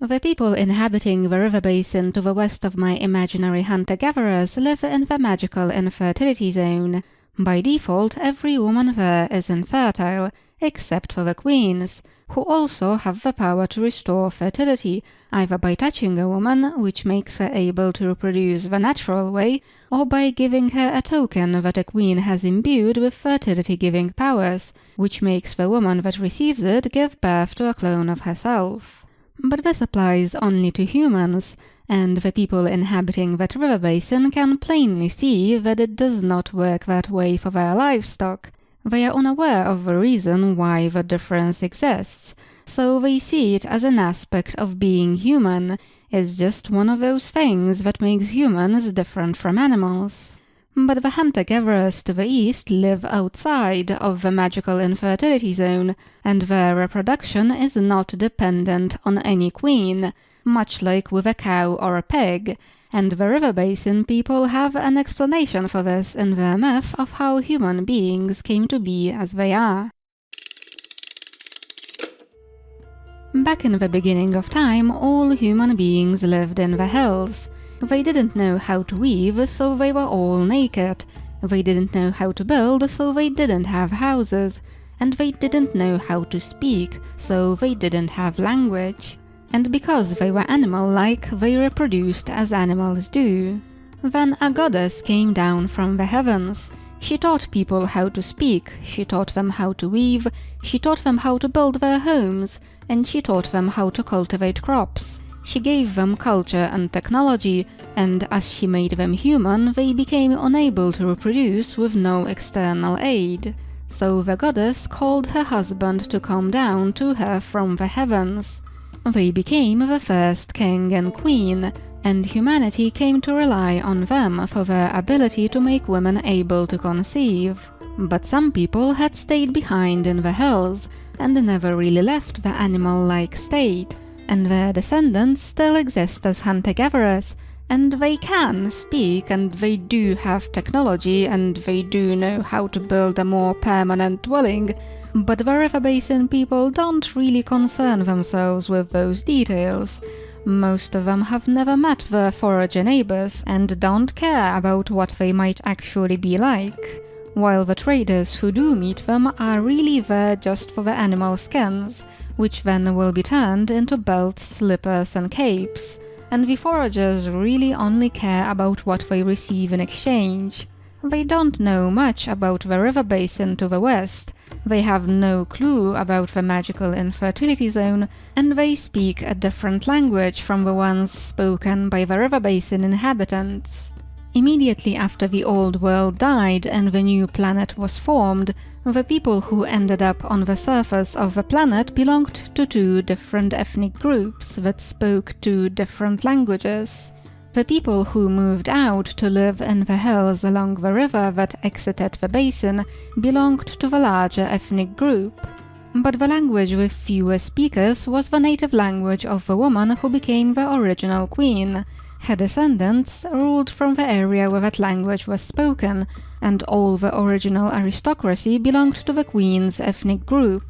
The people inhabiting the river basin to the west of my imaginary hunter-gatherers live in the magical infertility zone. By default, every woman there is infertile, except for the queens, who also have the power to restore fertility, either by touching a woman, which makes her able to reproduce the natural way, or by giving her a token that a queen has imbued with fertility-giving powers, which makes the woman that receives it give birth to a clone of herself. But this applies only to humans, and the people inhabiting that river basin can plainly see that it does not work that way for their livestock. They are unaware of the reason why the difference exists, so they see it as an aspect of being human. It's just one of those things that makes humans different from animals. But the hunter-gatherers to the east live outside of the magical infertility zone, and their reproduction is not dependent on any queen, much like with a cow or a pig, and the river basin people have an explanation for this in their myth of how human beings came to be as they are. Back in the beginning of time, all human beings lived in the hills. They didn't know how to weave, so they were all naked. They didn't know how to build, so they didn't have houses. And they didn't know how to speak, so they didn't have language. And because they were animal-like, they reproduced as animals do. Then a goddess came down from the heavens. She taught people how to speak, she taught them how to weave, she taught them how to build their homes, and she taught them how to cultivate crops. She gave them culture and technology, and as she made them human, they became unable to reproduce with no external aid. So the goddess called her husband to come down to her from the heavens. They became the first king and queen, and humanity came to rely on them for their ability to make women able to conceive. But some people had stayed behind in the hills, and never really left the animal-like state, and their descendants still exist as hunter-gatherers, and they can speak, and they do have technology, and they do know how to build a more permanent dwelling. But the river basin people don't really concern themselves with those details. Most of them have never met their forager neighbors and don't care about what they might actually be like, while the traders who do meet them are really there just for the animal skins, which then will be turned into belts, slippers and capes, and the foragers really only care about what they receive in exchange. They don't know much about the river basin to the west. They have no clue about the magical infertility zone, and they speak a different language from the ones spoken by the river basin inhabitants. Immediately after the old world died and the new planet was formed, the people who ended up on the surface of the planet belonged to two different ethnic groups that spoke two different languages. The people who moved out to live in the hills along the river that exited the basin belonged to the larger ethnic group. But the language with fewer speakers was the native language of the woman who became the original queen. Her descendants ruled from the area where that language was spoken, and all the original aristocracy belonged to the queen's ethnic group.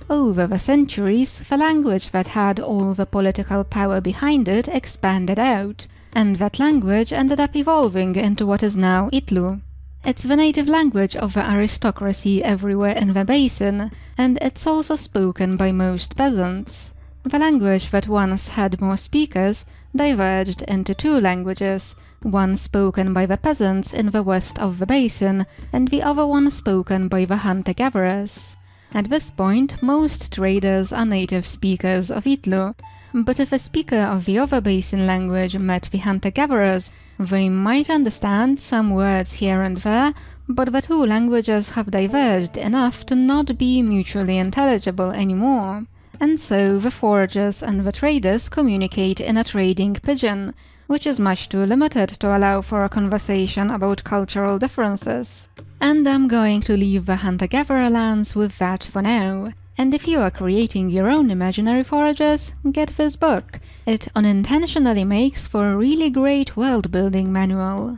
Over the centuries, the language that had all the political power behind it expanded out, and that language ended up evolving into what is now Itlu. It's the native language of the aristocracy everywhere in the basin, and it's also spoken by most peasants. The language that once had more speakers diverged into two languages, one spoken by the peasants in the west of the basin, and the other one spoken by the hunter-gatherers. At this point, most traders are native speakers of Itlu, but if a speaker of the other basin language met the hunter-gatherers, they might understand some words here and there, but the two languages have diverged enough to not be mutually intelligible anymore. And so the foragers and the traders communicate in a trading pidgin, which is much too limited to allow for a conversation about cultural differences. And I'm going to leave the hunter-gatherer lands with that for now. And if you are creating your own imaginary foragers, get this book. It unintentionally makes for a really great world-building manual.